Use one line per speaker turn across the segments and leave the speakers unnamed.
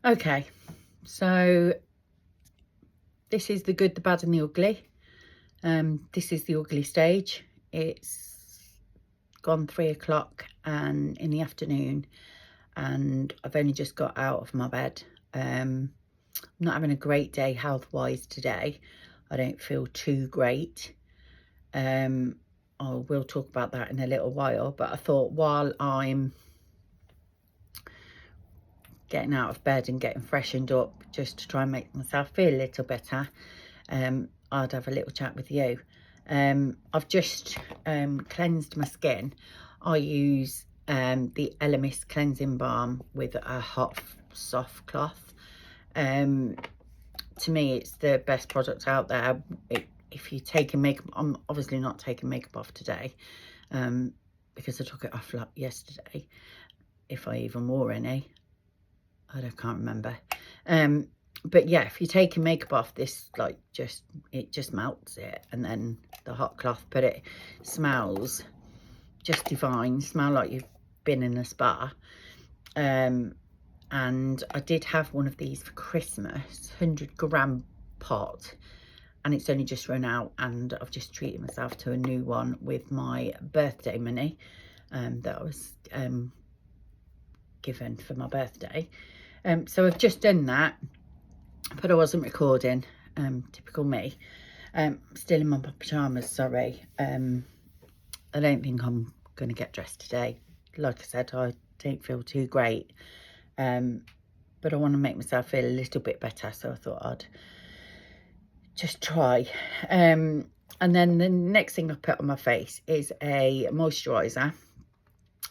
Okay, so this is the good, the bad and the ugly. This is the ugly stage. It's gone 3 o'clock and in the afternoon, and I've only just got out of my bed. I'm not having a great day health-wise today. I don't feel too great. I will talk about that in a little while, but I thought while I'm getting out of bed and getting freshened up, just to try and make myself feel a little better, I'd have a little chat with you. I've just cleansed my skin. I use the Elemis cleansing balm with a hot soft cloth. To me, it's the best product out there. If you take a makeup, I'm obviously not taking makeup off today, because I took it off like yesterday, if I even wore any. I can't remember. But yeah, if you take your makeup off, this it just melts it, and then the hot cloth, but it smells just divine. Smell like you've been in a spa. And I did have one of these for Christmas, 100-gram pot, and it's only just run out, and I've just treated myself to a new one with my birthday money that I was given for my birthday. So I've just done that, but I wasn't recording. Typical me. Still in my pyjamas, sorry. I don't think I'm going to get dressed today. Like I said, I don't feel too great. But I want to make myself feel a little bit better, so I thought I'd just try. And then the next thing I put on my face is a moisturiser.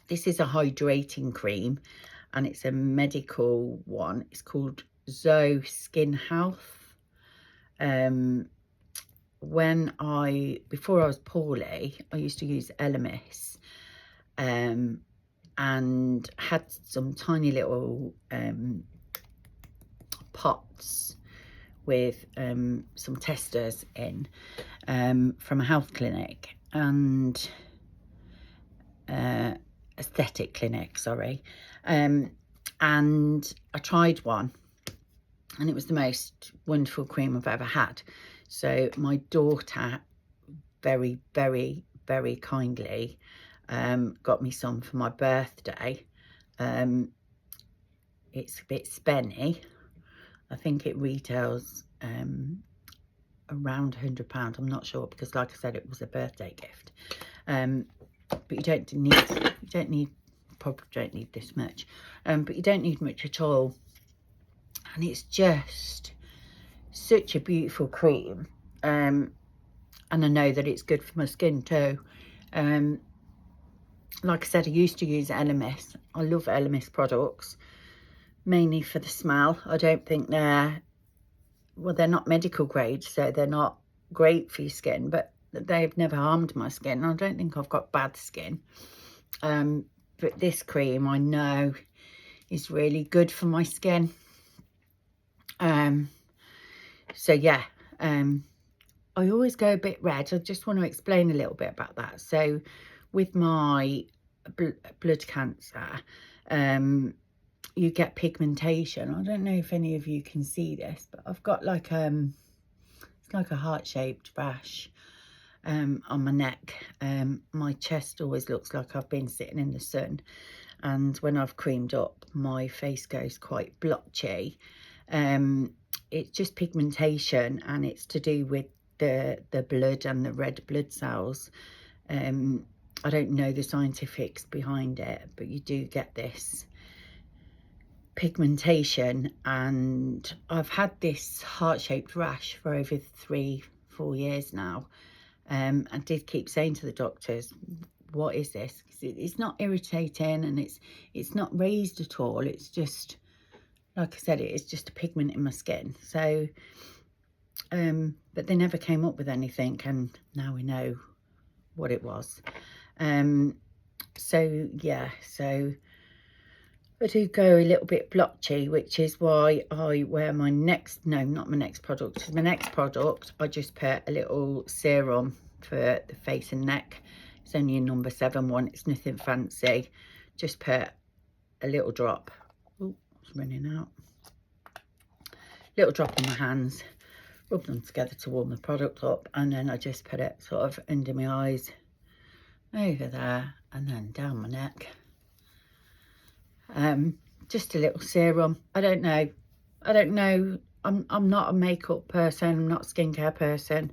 This is a hydrating cream, and it's a medical one. It's called Zoe Skin Health. Before I was poorly, I used to use Elemis, and had some tiny little pots with some testers in from a health clinic and aesthetic clinic, sorry. And I tried one, and it was the most wonderful cream I've ever had. So my daughter very, very, very kindly got me some for my birthday. It's a bit spenny. I think it retails around £100. I'm not sure, because like I said, it was a birthday gift. But you don't need probably don't need this much, but you don't need much at all, and it's just such a beautiful cream. And I know that it's good for my skin too. Like I said, I used to use Elemis. I love Elemis products, mainly for the smell. I don't think they're not medical grade, so they're not great for your skin, but they've never harmed my skin. I don't think I've got bad skin. But this cream I know is really good for my skin. So yeah, I always go a bit red. I just want to explain a little bit about that. So with my blood cancer, you get pigmentation. I don't know if any of you can see this, but I've got like it's like a heart-shaped rash on my neck. My chest always looks like I've been sitting in the sun, and when I've creamed up, my face goes quite blotchy. It's just pigmentation, and it's to do with the blood and the red blood cells. I don't know the scientifics behind it, but you do get this pigmentation, and I've had this heart-shaped rash for over 3-4 years now. I did keep saying to the doctors, what is this? 'Cause it's not irritating, and it's not raised at all. It's just, like I said, it is just a pigment in my skin. So but they never came up with anything, and now we know what it was. So yeah, so I do go a little bit blotchy, which is why I wear my next, no, not my next product. My next product, I just put a little serum for the face and neck. It's only a number 7 one. It's nothing fancy. Just put a little drop. Oh, it's running out. little drop on my hands, rub them together to warm the product up, and then I just put it sort of under my eyes, over there, and then down my neck. Just a little serum. I don't know. I'm not a makeup person. I'm not a skincare person.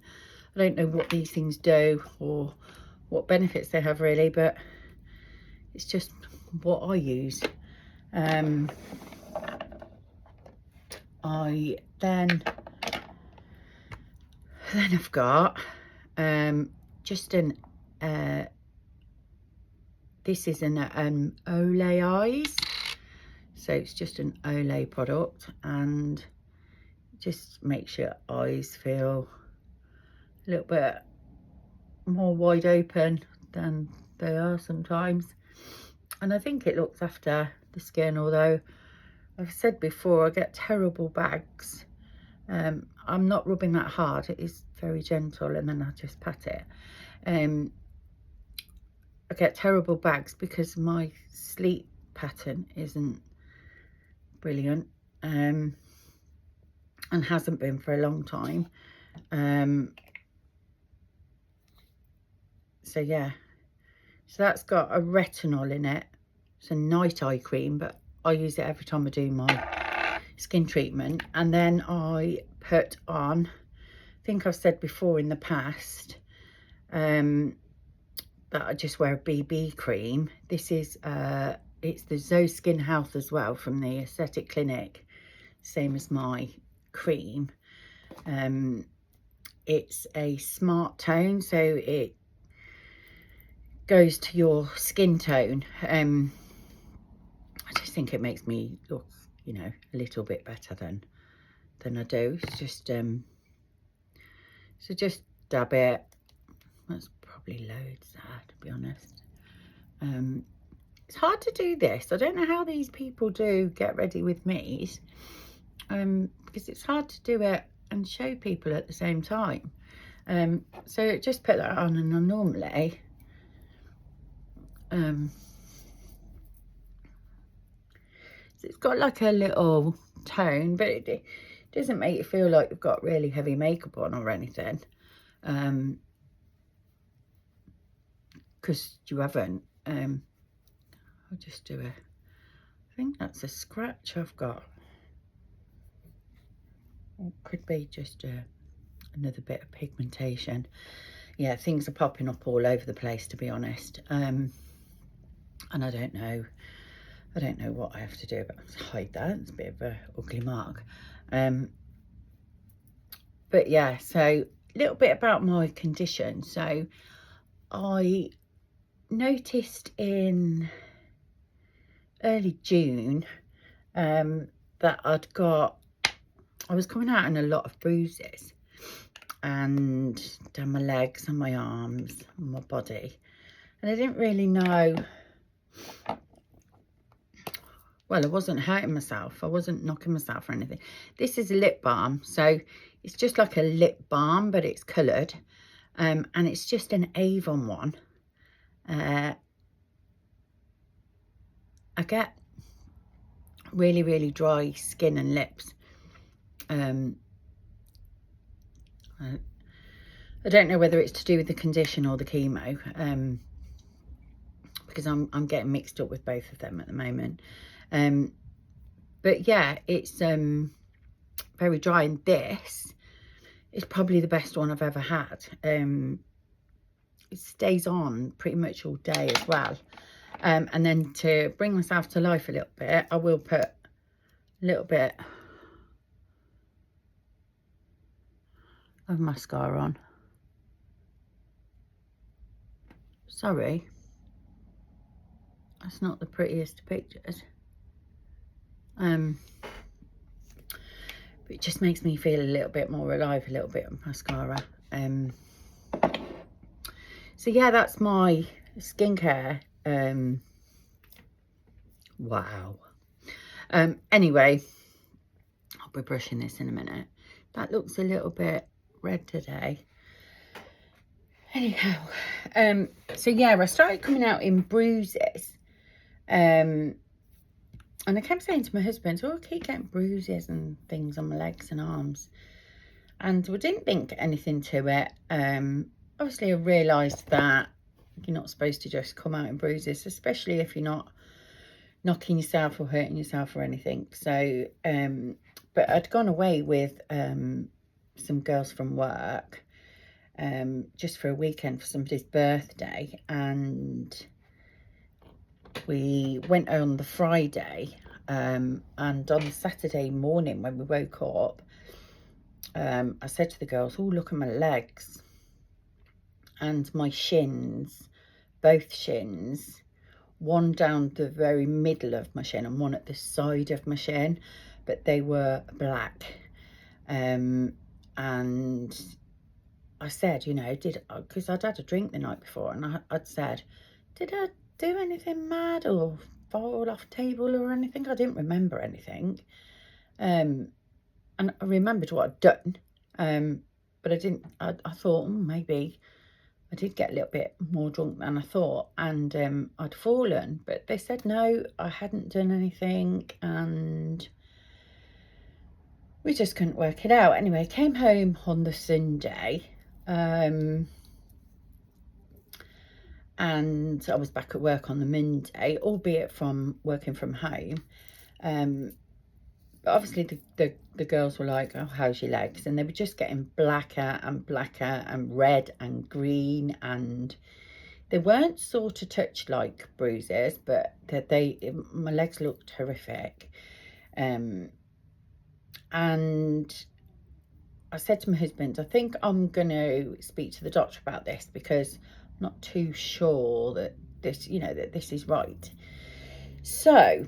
I don't know what these things do or what benefits they have really, but it's just what I use. Then I've got just an this is an Olay Eyes, so it's just an Olay product, and just makes your eyes feel a little bit more wide open than they are sometimes. And I think it looks after the skin, although I've said before I get terrible bags. I'm not rubbing that hard, it is very gentle, and then I just pat it. I get terrible bags because my sleep pattern isn't brilliant, and hasn't been for a long time. So yeah, so that's got a retinol in it. It's a night eye cream, but I use it every time I do my skin treatment. And then I put on, I think I've said before in the past, that I just wear a BB cream. This is it's the Zoe Skin Health as well, from the Aesthetic Clinic, same as my cream. It's a smart tone, so it goes to your skin tone. I just think it makes me look, you know, a little bit better than I do. It's just so just dab it. That's probably loads there, to be honest. It's hard to do this. I don't know how these people do get ready with me's, because it's hard to do it and show people at the same time. So just put that on, and I normally so it's got like a little tone, but it doesn't make you feel like you've got really heavy makeup on or anything, because you haven't. I'll just do I think that's a scratch I've got. It could be just another bit of pigmentation. Yeah, things are popping up all over the place, to be honest. And I don't know what I have to do, but hide that. It's a bit of a ugly mark. But yeah, so a little bit about my condition. So I noticed in early June that I was coming out in a lot of bruises, and down my legs and my arms and my body, and I didn't really know. Well, I wasn't hurting myself, I wasn't knocking myself or anything. This is a lip balm, so it's just like a lip balm, but it's coloured, and it's just an Avon one. I get really dry skin and lips. I don't know whether it's to do with the condition or the chemo, because I'm getting mixed up with both of them at the moment. But yeah, it's very dry, and this is probably the best one I've ever had. It stays on pretty much all day as well. And then to bring myself to life a little bit, I will put a little bit of mascara on. Sorry, that's not the prettiest pictures. But it just makes me feel a little bit more alive, a little bit of mascara. So yeah, that's my skincare. Wow. Anyway, I'll be brushing this in a minute. That looks a little bit red today. Anyhow, so yeah, I started coming out in bruises And I kept saying to my husband, oh, I keep getting bruises and things on my legs and arms. And we didn't think anything to it. Obviously, I realised that you're not supposed to just come out in bruises, especially if you're not knocking yourself or hurting yourself or anything. So, but I'd gone away with some girls from work just for a weekend for somebody's birthday, and we went on the Friday, and on the Saturday morning when we woke up, I said to the girls, oh, look at my legs and my shins, both shins, one down the very middle of my shin and one at the side of my shin, but they were black. And I said, you know, because I'd had a drink the night before, and I'd said, did I do anything mad or fall off table or anything? I didn't remember anything. And I remembered what I'd done. But I didn't, I thought, maybe I did get a little bit more drunk than I thought, and I'd fallen. But they said, no, I hadn't done anything, and we just couldn't work it out. Anyway, I came home on the Sunday, and I was back at work on the Monday, albeit from working from home. But obviously the girls were like, oh, how's your legs? And they were just getting blacker and blacker and red and green, and they weren't sort of touch like bruises, but my legs looked horrific. And I said to my husband, I think I'm going to speak to the doctor about this, because I'm not too sure that this, you know, that this is right. So,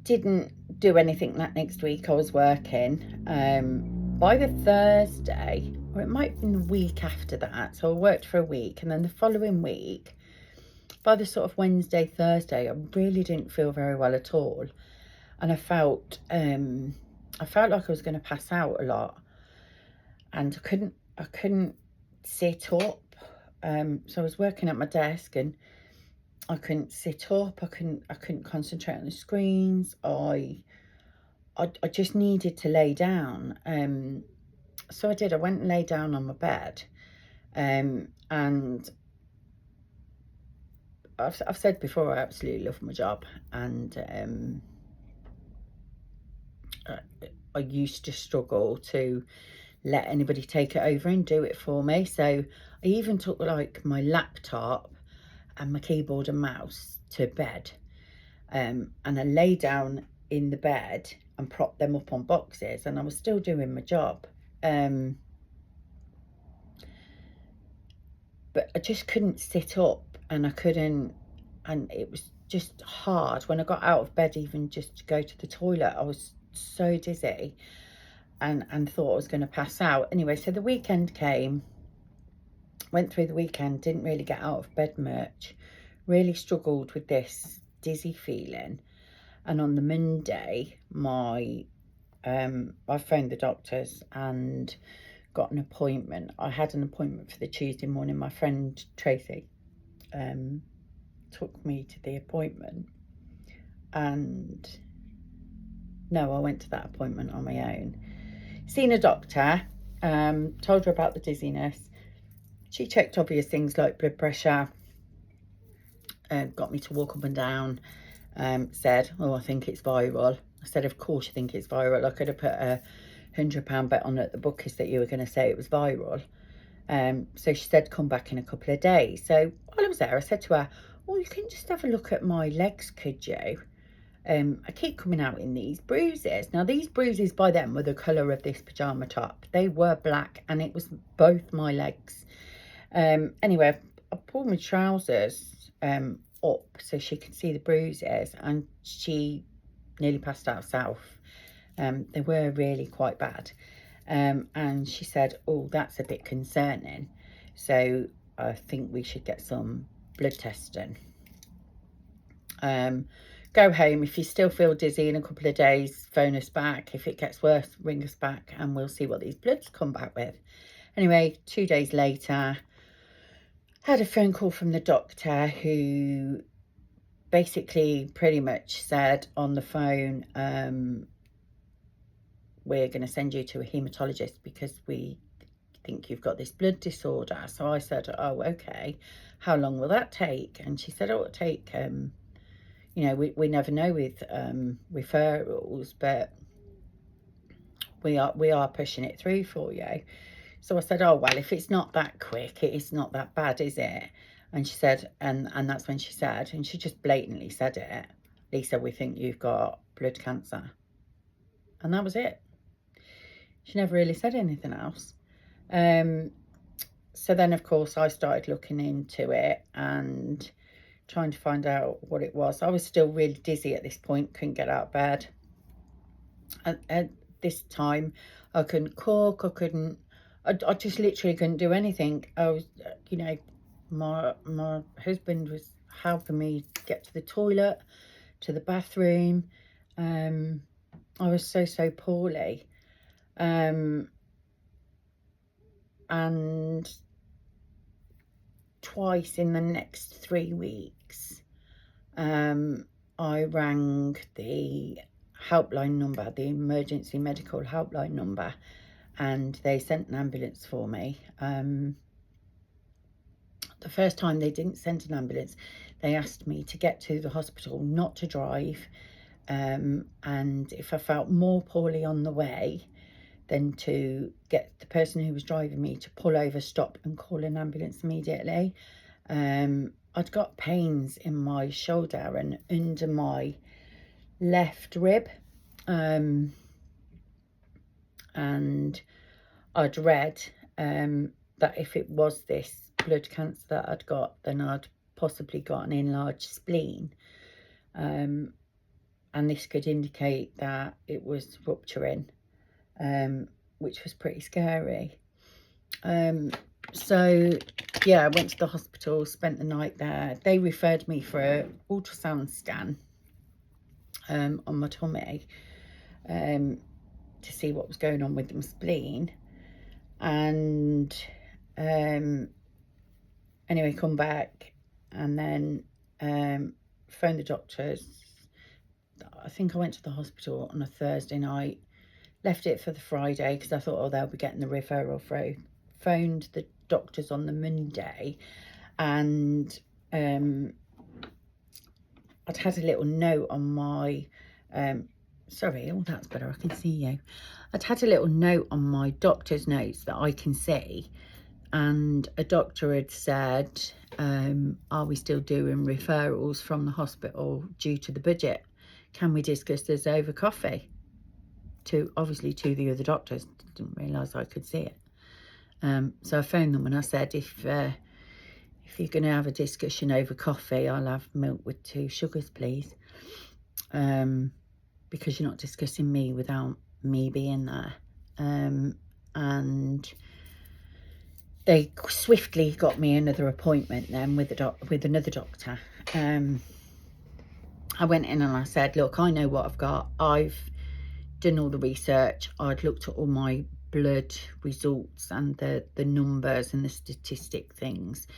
didn't do anything that next week. I was working. By the Thursday, or it might have been the week after that, so I worked for a week, and then the following week, by the sort of Wednesday, Thursday, I really didn't feel very well at all, and I felt like I was going to pass out a lot, and I couldn't sit up. So I was working at my desk, and I couldn't sit up. I couldn't concentrate on the screens. I just needed to lay down. So I did. I went and lay down on my bed. And I've said before, I absolutely love my job, and I used to struggle to let anybody take it over and do it for me. So I even took like my laptop and my keyboard and mouse to bed, and I lay down in the bed and propped them up on boxes, and I was still doing my job. But I just couldn't sit up, and I couldn't, and it was just hard. When I got out of bed, even just to go to the toilet, I was so dizzy, and thought I was going to pass out. Anyway, so the weekend came, went through the weekend, didn't really get out of bed much, really struggled with this dizzy feeling. And on the Monday, I phoned the doctors and got an appointment. I had an appointment for the Tuesday morning. My friend Tracy took me to the appointment, and no, I went to that appointment on my own. Seen a doctor, told her about the dizziness. She checked obvious things like blood pressure, got me to walk up and down, said, oh, I think it's viral. I said, of course you think it's viral. I could have put a £100 bet on at the bookies that you were going to say it was viral. So she said, come back in a couple of days. So while I was there, I said to her, oh, you can just have a look at my legs, could you? I keep coming out in these bruises. Now, these bruises by them were the colour of this pyjama top. They were black, and it was both my legs. Anyway, I pulled my trousers up so she could see the bruises, and she nearly passed out herself. They were really quite bad. And she said, oh, that's a bit concerning. So I think we should get some blood testing. Go home. If you still feel dizzy in a couple of days, phone us back. If it gets worse, ring us back, and we'll see what these bloods come back with. Anyway, 2 days later, had a phone call from the doctor, who basically pretty much said on the phone, we're going to send you to a haematologist because we think you've got this blood disorder. So I said, oh, okay, how long will that take? And she said, oh, it'll take, you know, we never know with referrals, but we are pushing it through for you. So I said, oh, well, if it's not that quick, it's not that bad, is it? And she said, and that's when she said, and she just blatantly said it, Lisa, we think you've got blood cancer. And that was it. She never really said anything else. So then, of course, I started looking into it and trying to find out what it was. I was still really dizzy at this point, couldn't get out of bed. At this time, I couldn't cook, I just literally couldn't do anything. I was, you know, my husband was helping me get to the toilet, to the bathroom. I was so poorly. And twice in the next 3 weeks, I rang the helpline number, the emergency medical helpline number, and they sent an ambulance for me. The first time they didn't send an ambulance, they asked me to get to the hospital, not to drive, and if I felt more poorly on the way, then to get the person who was driving me to pull over, stop and call an ambulance immediately. I'd got pains in my shoulder and under my left rib, and I'd read that if it was this blood cancer that I'd got, then I'd possibly got an enlarged spleen, and this could indicate that it was rupturing, which was pretty scary. So yeah, I went to the hospital, spent the night there. They referred me for an ultrasound scan on my tummy, to see what was going on with my spleen. And anyway, come back and then phoned the doctors. I think I went to the hospital on a Thursday night, left it for the Friday because I thought, oh, they'll be getting the referral through. Phoned the doctors on the Monday, and I'd had a little note on my sorry, oh, that's better, I can see you. I'd had a little note on my doctor's notes that I can see, and a doctor had said, are we still doing referrals from the hospital due to the budget? Can we discuss this over coffee? Obviously to the other doctors, didn't realise I could see it. So I phoned them and I said, if you're going to have a discussion over coffee, I'll have milk with 2 sugars, please. Because you're not discussing me without me being there. And they swiftly got me another appointment then with another doctor. I went in and I said, look, I know what I've got. I've done all the research. I'd looked at all my blood results and the numbers and the statistic things,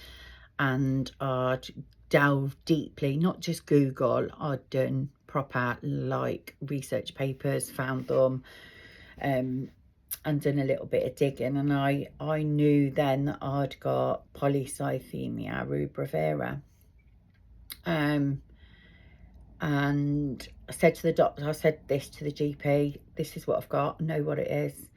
and I'd delved deeply, not just Google. I'd done proper like research papers, found them, and done a little bit of digging, and I knew then that I'd got polycythemia rubra vera. And I said to the doctor, I said this to the GP, this is what I've got, I know what it is.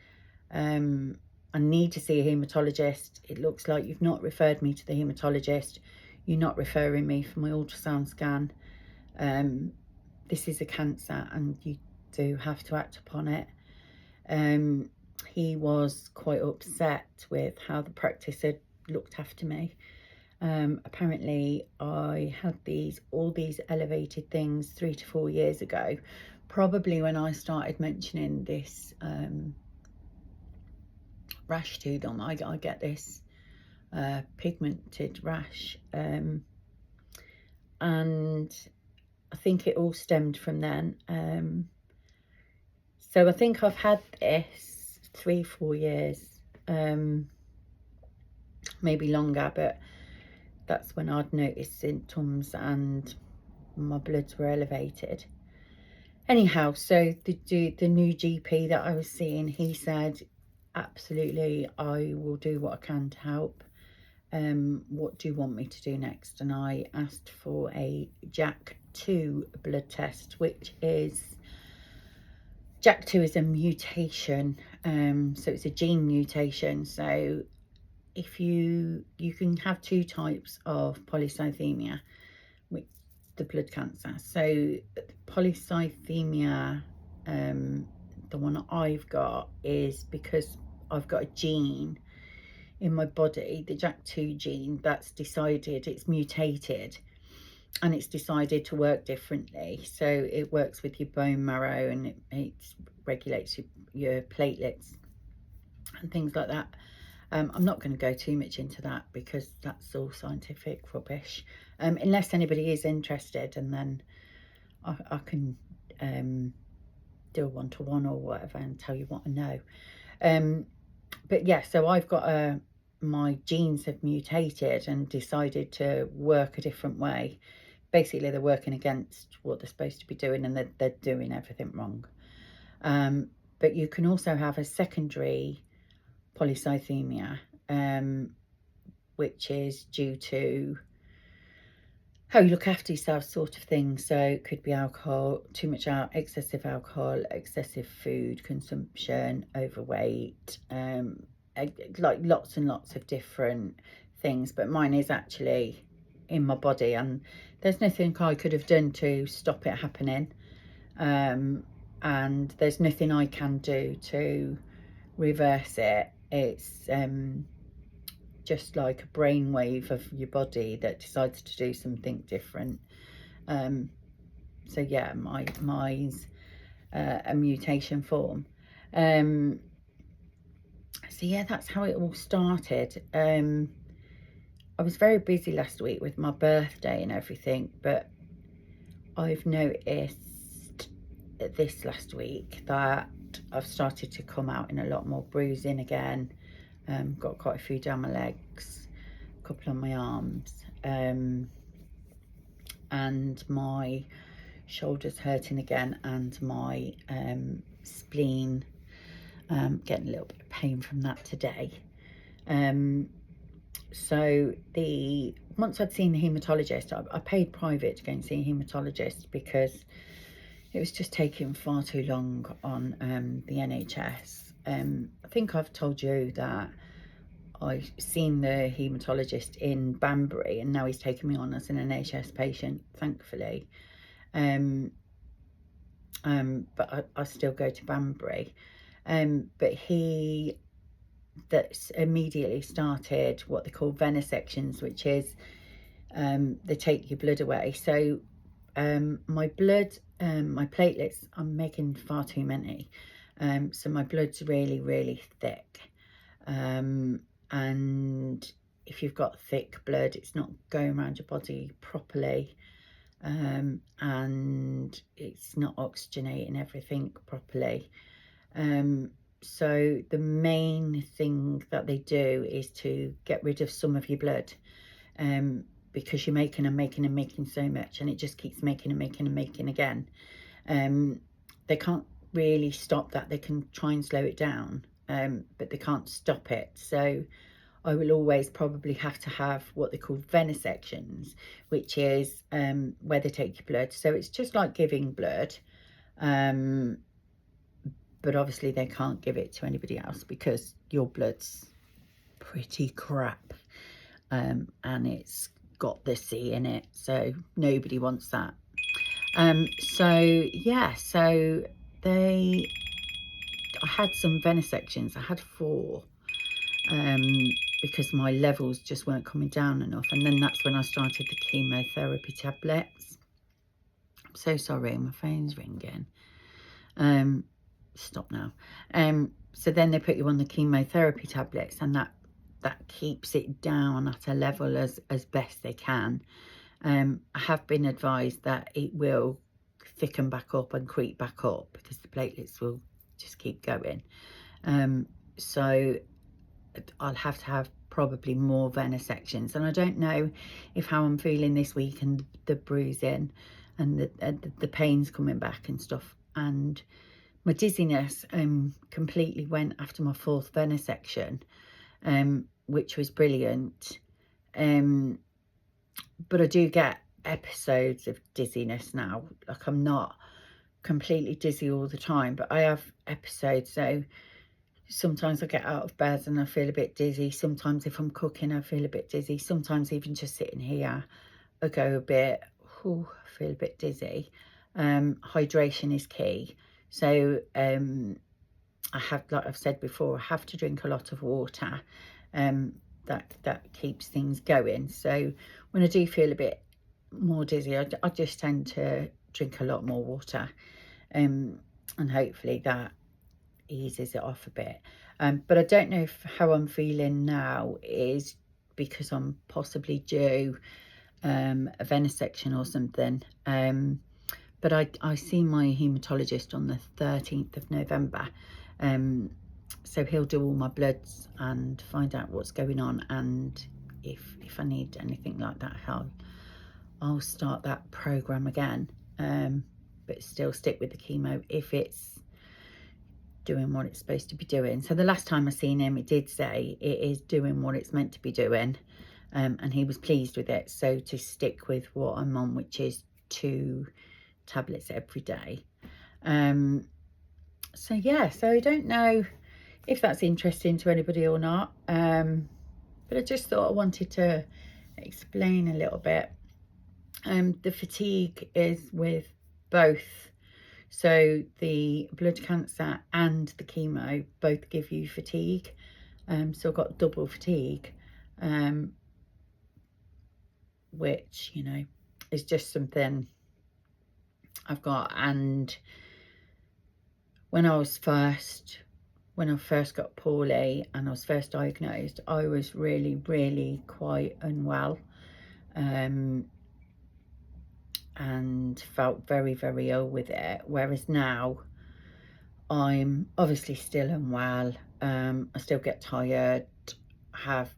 I need to see a haematologist. It looks like you've not referred me to the haematologist. You're not referring me for my ultrasound scan. This is a cancer and you do have to act upon it. He was quite upset with how the practice had looked after me. Apparently I had all these elevated things 3 to 4 years ago, probably when I started mentioning this rash to them. I get this pigmented rash, and I think it all stemmed from then. So I think I've had this 3-4 years, maybe longer, but that's when I'd noticed symptoms, and my bloods were elevated. Anyhow, so the new GP that I was seeing, he said, absolutely, I will do what I can to help. What do you want me to do next? And I asked for a JAK2 blood test, which is, JAK2 is a mutation, so it's a gene mutation. So if you can have two types of polycythemia, with the blood cancer. So polycythemia, the one I've got, is because I've got a gene in my body, the JAK2 gene, that's decided, it's mutated, and it's decided to work differently. So it works with your bone marrow, and it regulates your platelets and things like that. I'm not going to go too much into that because that's all scientific rubbish, unless anybody is interested, and then I can do a one-to-one or whatever and tell you what I know. But yeah, so I've got my genes have mutated and decided to work a different way. Basically, they're working against what they're supposed to be doing, and they're doing everything wrong. But you can also have a secondary polycythemia, which is due to how you look after yourself, sort of thing. So it could be alcohol, too much excessive alcohol, excessive food consumption, overweight, like lots and lots of different things. But mine is actually in my body, and there's nothing I could have done to stop it happening, and there's nothing I can do to reverse it. It's just like a brainwave of your body that decides to do something different. So yeah, mine's a mutation form. So yeah, that's how it all started. I was very busy last week with my birthday and everything, but I've noticed this last week that I've started to come out in a lot more bruising again. Got quite a few down my legs, a couple on my arms, and my shoulders hurting again, and my spleen, getting a little bit of pain from that today. So once I'd seen the haematologist, I paid private to go and see a haematologist because it was just taking far too long on the NHS. I think I've told you that I've seen the haematologist in Banbury, and now he's taken me on as an NHS patient, thankfully. But I still go to Banbury. But that's immediately started what they call venesections, which is they take your blood away. So my blood, my platelets, I'm making far too many. So my blood's really, really thick. And if you've got thick blood, it's not going around your body properly, and it's not oxygenating everything properly. So the main thing that they do is to get rid of some of your blood, because you're making and making and making so much, and it just keeps making and making and making again. They can't really stop that. They can try and slow it down, but they can't stop it. So I will always probably have to have what they call venesections, which is where they take your blood. So it's just like giving blood, but obviously they can't give it to anybody else because your blood's pretty crap, and it's got the C in it, so nobody wants that. So yeah, so I had some venesections. I had 4, because my levels just weren't coming down enough, and then that's when I started the chemotherapy tablets. I'm so sorry, my phone's ringing. Stop now. So then they put you on the chemotherapy tablets, and that keeps it down at a level as best they can. I have been advised that it will thicken back up and creep back up because the platelets will just keep going. So I'll have to have probably more venesections, and I don't know if how I'm feeling this week and the bruising and the pains coming back and stuff. And my dizziness completely went after my 4th venesection, which was brilliant. But I do get episodes of dizziness now. Like, I'm not completely dizzy all the time, but I have episodes. So sometimes I get out of bed and I feel a bit dizzy. Sometimes if I'm cooking, I feel a bit dizzy. Sometimes even just sitting here, I go a bit, I feel a bit dizzy. Hydration is key. So I have, like I've said before, I have to drink a lot of water. That keeps things going. So when I do feel a bit more dizzy, I just tend to drink a lot more water, and hopefully that eases it off a bit. But I don't know if how I'm feeling now is because I'm possibly due a venesection or something. But I see my haematologist on the 13th of November. So he'll do all my bloods and find out what's going on, and if I need anything like that, I'll start that program again. But still stick with the chemo if it's doing what it's supposed to be doing. So the last time I seen him, it did say it is doing what it's meant to be doing, and he was pleased with it. So to stick with what I'm on, which is 2 tablets every day. So yeah, so I don't know if that's interesting to anybody or not, but I just thought I wanted to explain a little bit. The fatigue is with both. So the blood cancer and the chemo both give you fatigue. So I've got double fatigue, which, you know, is just something I've got. And when I first got poorly and I was first diagnosed, I was really, really quite unwell, and felt very, very ill with it. Whereas now I'm obviously still unwell. I still get tired, have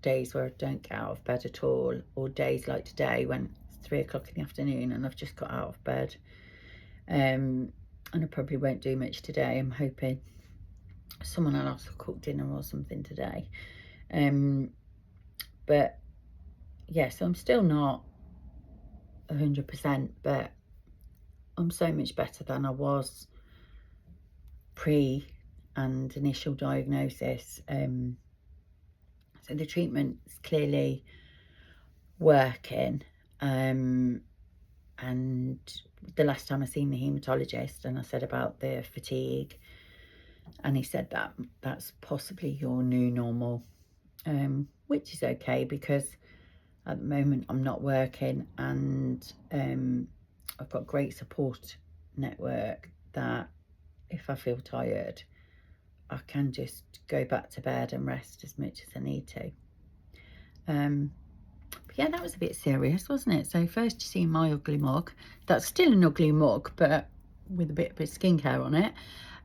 days where I don't get out of bed at all, or days like today when it's 3 o'clock in the afternoon and I've just got out of bed. And I probably won't do much today. I'm hoping someone else will cook dinner or something today. But yeah, so I'm still not 100%, but I'm so much better than I was pre and initial diagnosis. So the treatment's clearly working. And the last time I seen the haematologist and I said about the fatigue, and he said that that's possibly your new normal, which is okay, because at the moment I'm not working, and I've got a great support network that if I feel tired, I can just go back to bed and rest as much as I need to. But yeah, that was a bit serious, wasn't it? So first you see my ugly mug. That's still an ugly mug, but with a bit of skincare on it.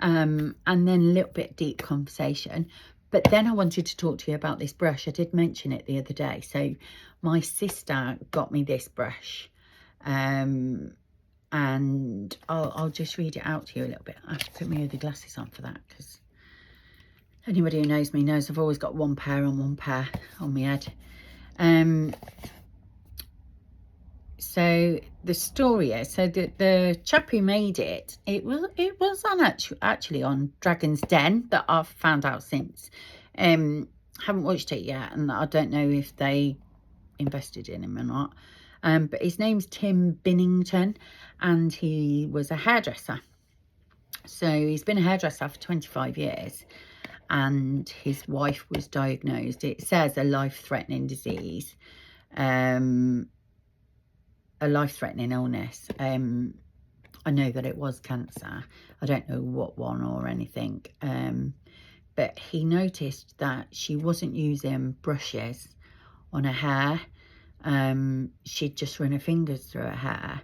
And then a little bit deep conversation. But then I wanted to talk to you about this brush. I did mention it the other day. So my sister got me this brush. And I'll just read it out to you a little bit. I have to put my other glasses on for that, because anybody who knows me knows I've always got one pair on my head. So the story is, so the chap who made it was on actually on Dragon's Den, that I've found out since. Haven't watched it yet, and I don't know if they invested in him or not. But his name's Tim Binnington, and he was a hairdresser. So he's been a hairdresser for 25 years, and his wife was diagnosed, it says, a life-threatening disease, a life-threatening illness. I know that it was cancer. I don't know what one or anything. But he noticed that she wasn't using brushes on her hair. She'd just run her fingers through her hair,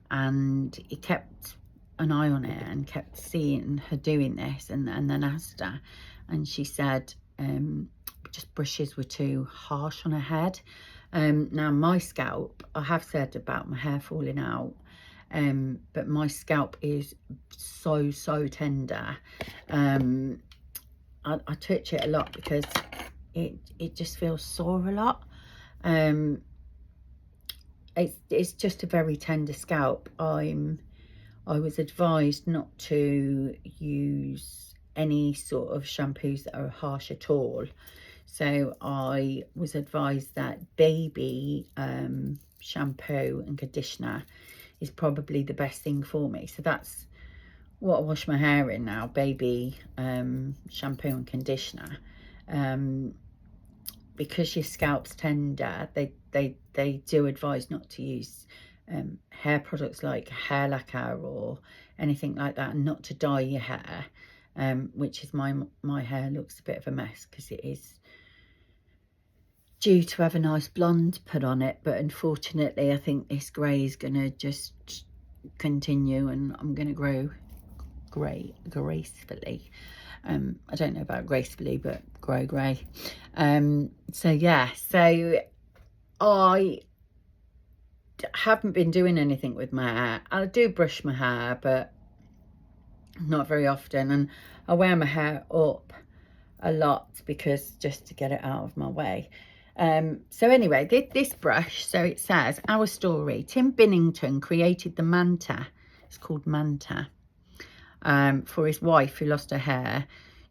and he kept an eye on it and kept seeing her doing this, and then asked her, and she said just brushes were too harsh on her head. Now my scalp, I have said about my hair falling out, but my scalp is so tender. I touch it a lot because it just feels sore a lot. It's just a very tender scalp. I was advised not to use any sort of shampoos that are harsh at all. So I was advised that baby shampoo and conditioner is probably the best thing for me. So that's what I wash my hair in now, baby shampoo and conditioner. Because your scalp's tender, they do advise not to use hair products like hair lacquer or anything like that, and not to dye your hair, which is my hair looks a bit of a mess because it is due to have a nice blonde put on it, but unfortunately I think this grey is going to just continue and I'm going to grow grey gracefully. I don't know about gracefully, but grow grey. So yeah, so I haven't been doing anything with my hair. I do brush my hair, but not very often, and I wear my hair up a lot because just to get it out of my way. So anyway, this brush, so it says, our story, Tim Binnington created the Manta, it's called Manta, for his wife who lost her hair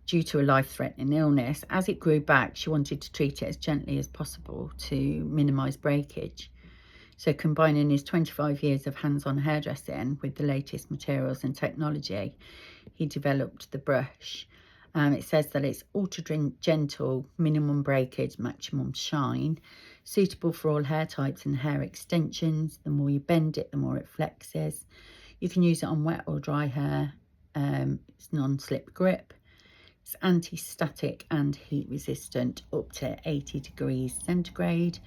due to a life-threatening illness. As it grew back, she wanted to treat it as gently as possible to minimise breakage. So combining his 25 years of hands-on hairdressing with the latest materials and technology, he developed the brush. It says that it's ultra gentle, minimum breakage, maximum shine, suitable for all hair types and hair extensions. The more you bend it, the more it flexes. You can use it on wet or dry hair. It's non-slip grip. It's anti-static and heat resistant up to 80 degrees centigrade,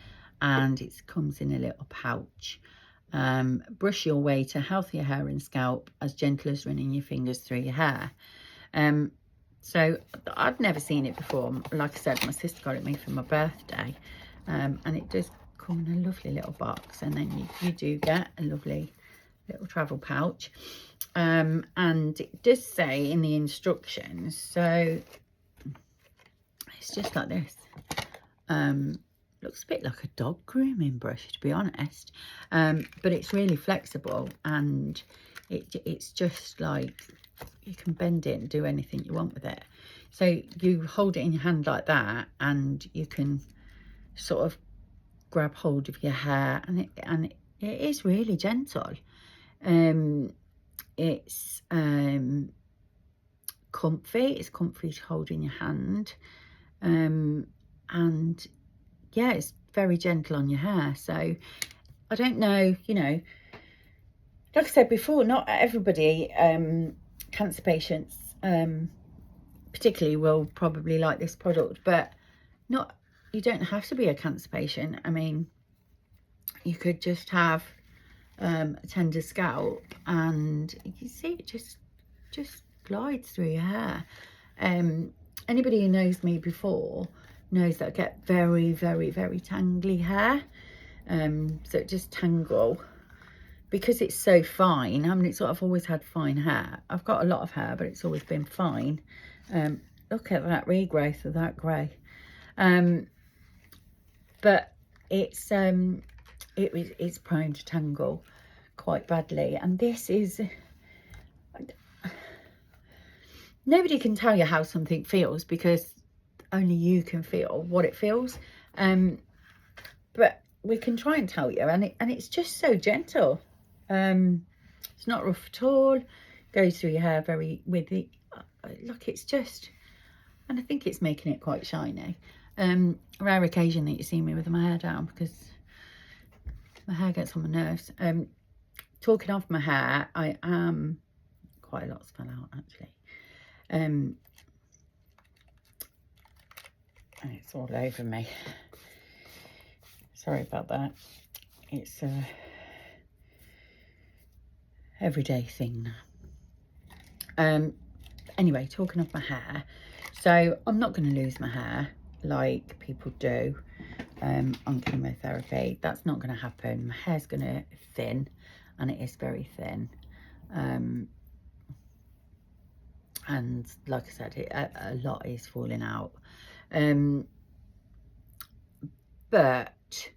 and it comes in a little pouch. Brush your way to healthier hair and scalp, as gentle as running your fingers through your hair. So I've never seen it before. Like I said, my sister got it me for my birthday, and it does come in a lovely little box, and then you do get a lovely little travel pouch. And it does say in the instructions, so it's just like this. Looks a bit like a dog grooming brush, to be honest, but it's really flexible, and it's just like you can bend it and do anything you want with it. So you hold it in your hand like that, and you can sort of grab hold of your hair, and it is really gentle. It's comfy. It's comfy to hold in your hand, and yeah, it's very gentle on your hair. So I don't know, you know, like I said before, not everybody, cancer patients particularly, will probably like this product, but you don't have to be a cancer patient. I mean, you could just have a tender scalp, and you see it just glides through your hair. Anybody who knows me before knows that I get very tangly hair, so it just tangle because it's so fine. I mean, I've always had fine hair. I've got a lot of hair, but it's always been fine. Look at that regrowth of that grey. But it's prone to tangle quite badly, and this is, nobody can tell you how something feels because only you can feel what it feels, but we can try and tell you, and it's just so gentle. It's not rough at all, goes through your hair very with the look, it's just, and I think it's making it quite shiny. Rare occasion that you see me with my hair down because my hair gets on my nerves. Talking of my hair, I am quite a lot's fell out actually, and it's all over me. Sorry about that. It's a everyday thing now. Anyway, talking of my hair, so I'm not going to lose my hair like people do on chemotherapy. That's not going to happen. My hair's going to thin, and it is very thin. And like I said, a lot is falling out. But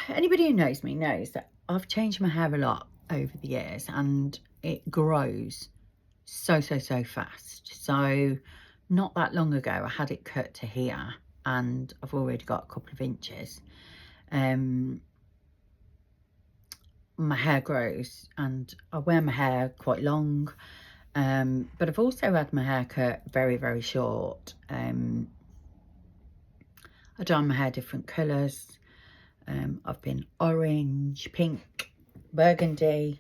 anybody who knows me knows that I've changed my hair a lot over the years, and it grows so fast. So not that long ago, I had it cut to here, and I've already got a couple of inches. My hair grows, and I wear my hair quite long. But I've also had my hair cut very short. I dye my hair different colours. I've been orange, pink, burgundy.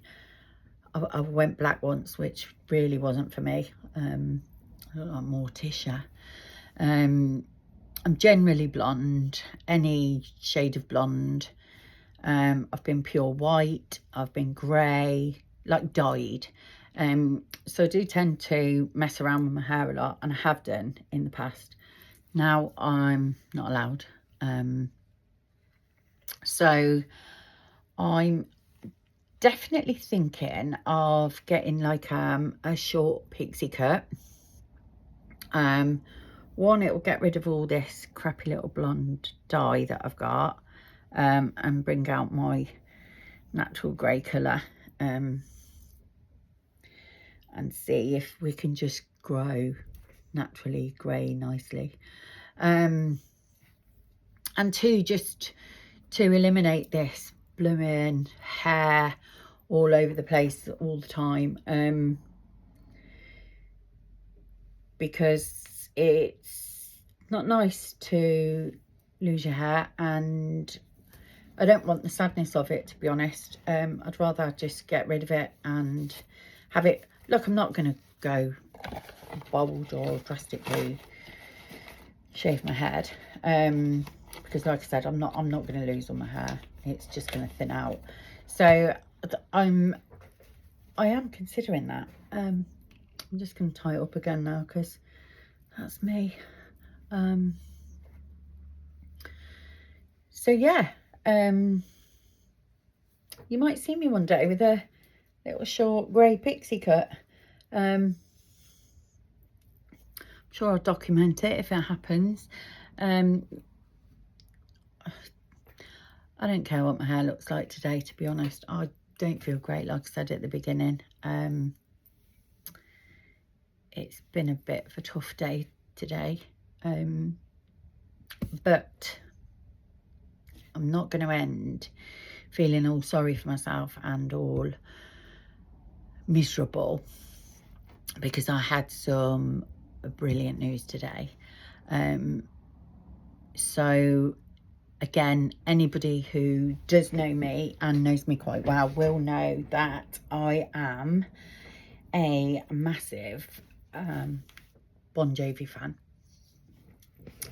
I went black once, which really wasn't for me. I look like Morticia. I'm generally blonde, any shade of blonde. I've been pure white. I've been grey, like dyed. So I do tend to mess around with my hair a lot, and I have done in the past. Now I'm not allowed. So I'm definitely thinking of getting like a short pixie cut. One, it will get rid of all this crappy little blonde dye that I've got, and bring out my natural grey colour, and see if we can just grow naturally grey nicely. And two, just to eliminate this blooming hair all over the place all the time, because it's not nice to lose your hair, and I don't want the sadness of it, to be honest. I'd rather just get rid of it and have it. Look, I'm not going to go bald or drastically shave my head, because like I said, I'm not going to lose all my hair. It's just going to thin out. So I am considering that. I'm just going to tie it up again now, because that's me. So yeah, you might see me one day with a little short grey pixie cut. I'm sure I'll document it if it happens. I don't care what my hair looks like today, to be honest. I don't feel great, like I said at the beginning. It's been a bit of a tough day today, but I'm not going to end feeling all sorry for myself and all miserable, because I had some brilliant news today. So again, anybody who does know me and knows me quite well will know that I am a massive Bon Jovi fan,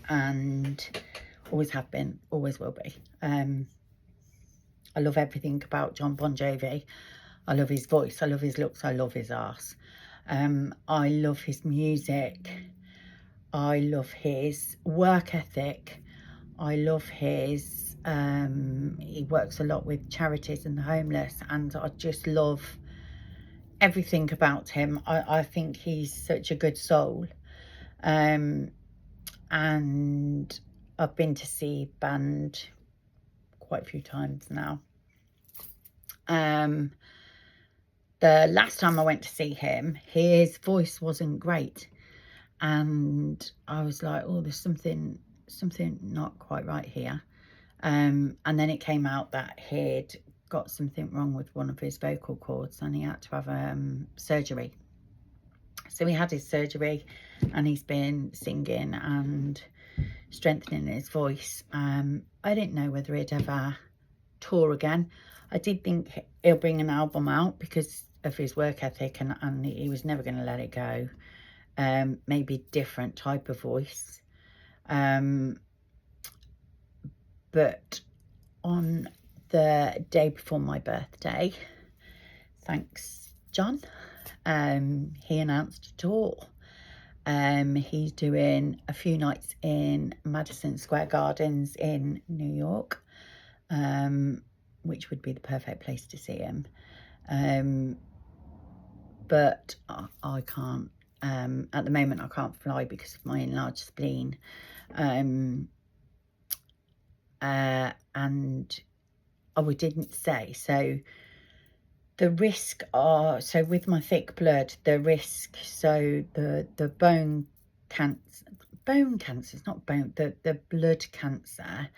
and always have been, always will be. I love everything about Jon Bon Jovi. I love his voice, I love his looks, I love his arse. I love his music. I love his work ethic. I love his, he works a lot with charities and the homeless, and I just love everything about him. I think he's such a good soul. And I've been to see band quite a few times now. The last time I went to see him, his voice wasn't great, and I was like, oh, there's something not quite right here. And then it came out that he'd got something wrong with one of his vocal cords, and he had to have surgery. So he had his surgery, and he's been singing and strengthening his voice. I didn't know whether he'd ever tour again. I did think he'll bring an album out because of his work ethic, and he was never going to let it go. Maybe different type of voice. But on the day before my birthday, thanks John, he announced a tour. He's doing a few nights in Madison Square Gardens in New York, which would be the perfect place to see him. But I can't, at the moment I can't fly because of my enlarged spleen. And we didn't say, so the risk are, so with my thick blood, the risk, so the bone cancer, it's not bone, the blood cancer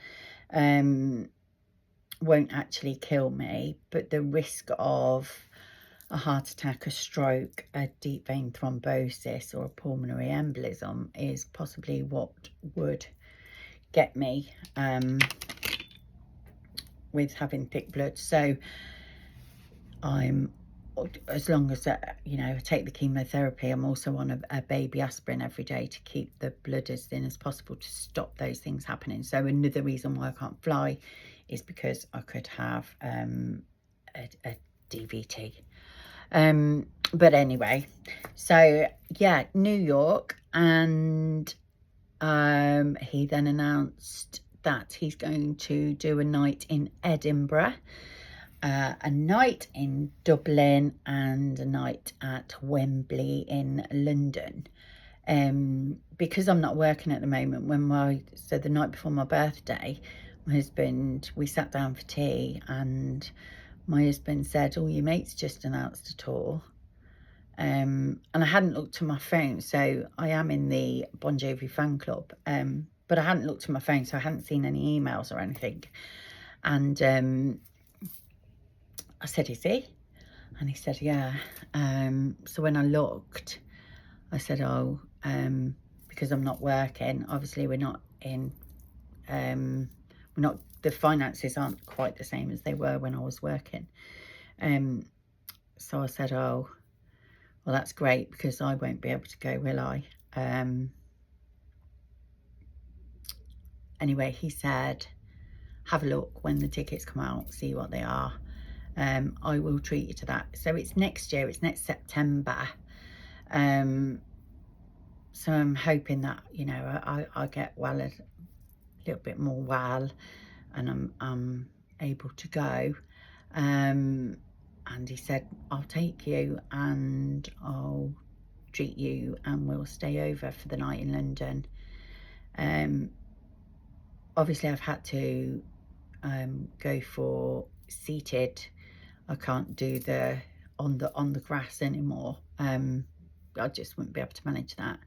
won't actually kill me, but the risk of a heart attack, a stroke, a deep vein thrombosis or a pulmonary embolism is possibly what would get me with having thick blood. So I'm, as long as you know, I take the chemotherapy, I'm also on a baby aspirin every day to keep the blood as thin as possible to stop those things happening. So another reason why I can't fly is because I could have a DVT. But anyway, so yeah, New York, and he then announced that he's going to do a night in Edinburgh, a night in Dublin, and a night at Wembley in London. Because I'm not working at the moment, so the night before my birthday, my husband, we sat down for tea, and my husband said, "Oh, your mate's just announced a tour." And I hadn't looked at my phone, so I am in the Bon Jovi fan club, but I hadn't looked at my phone, so I hadn't seen any emails or anything. And I said, "Is he?" And he said, "Yeah." So when I looked, I said, "Oh, because I'm not working, obviously we're not in, the finances aren't quite the same as they were when I was working." So I said, "Oh, well, that's great, because I won't be able to go, will I?" Anyway, he said, "Have a look when the tickets come out, see what they are. I will treat you to that." So it's next year, it's next September. So I'm hoping that, you know, I get well, a little bit more well, and I'm able to go. And he said, "I'll take you and I'll treat you, and we'll stay over for the night in London." Obviously I've had to go for seated. I can't do the on the grass anymore. I just wouldn't be able to manage that.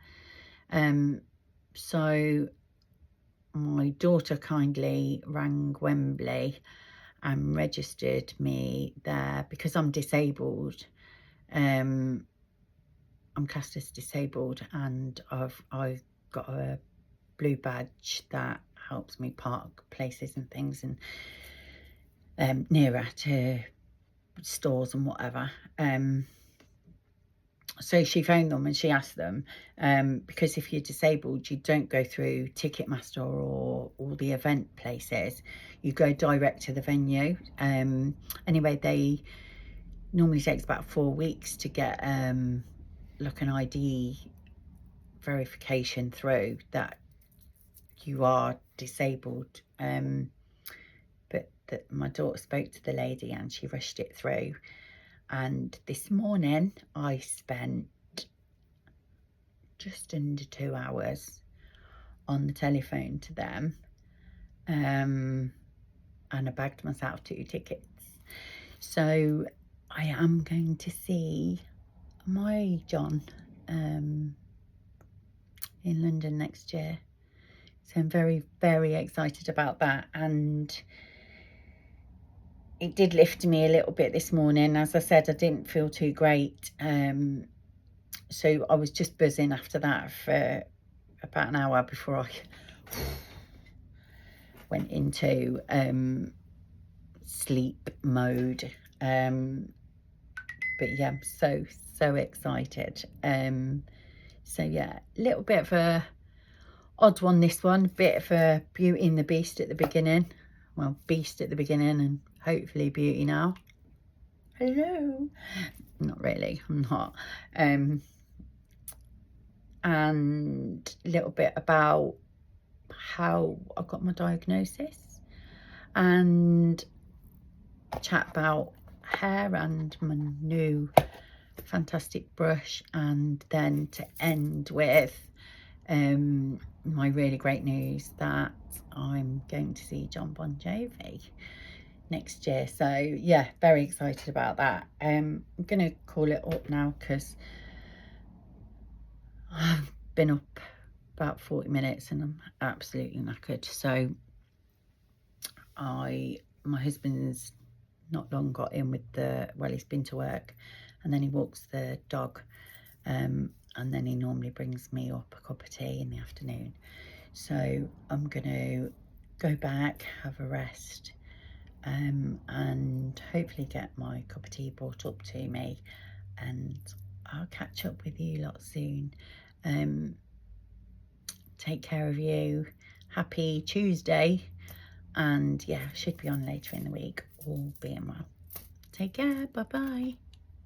So my daughter kindly rang Wembley and registered me there because I'm disabled. I'm classed as disabled, and I've got a blue badge that helps me park places and things, and nearer to stores and whatever. So she phoned them and she asked them, because if you're disabled, you don't go through Ticketmaster or all the event places, you go direct to the venue. Anyway, they normally takes about 4 weeks to get like an ID verification through that you are disabled. But my daughter spoke to the lady and she rushed it through. And this morning I spent just under 2 hours on the telephone to them, and I bagged myself 2 tickets. So I am going to see my John in London next year. So I'm very, very excited about that. And it did lift me a little bit this morning. As I said, I didn't feel too great. So I was just buzzing after that for about an hour before I went into sleep mode. But yeah, I'm so excited. So yeah, a little bit of a odd one, this one. Bit of a Beauty and the Beast at the beginning. Well, Beast at the beginning and hopefully Beauty now. Hello. Not really, I'm not. And a little bit about how I got my diagnosis. And chat about hair and my new fantastic brush, and then to end with my really great news that I'm going to see John Bon Jovi next year. So yeah, very excited about that. I'm gonna call it up now because I've been up about 40 minutes and I'm absolutely knackered. So my husband's not long got in with he's been to work and then he walks the dog, and then he normally brings me up a cup of tea in the afternoon. So I'm gonna go back, have a rest, and hopefully get my cup of tea brought up to me, and I'll catch up with you lot soon. Take care of you. Happy Tuesday, and yeah, should be on later in the week, all being well. Take care. Bye bye.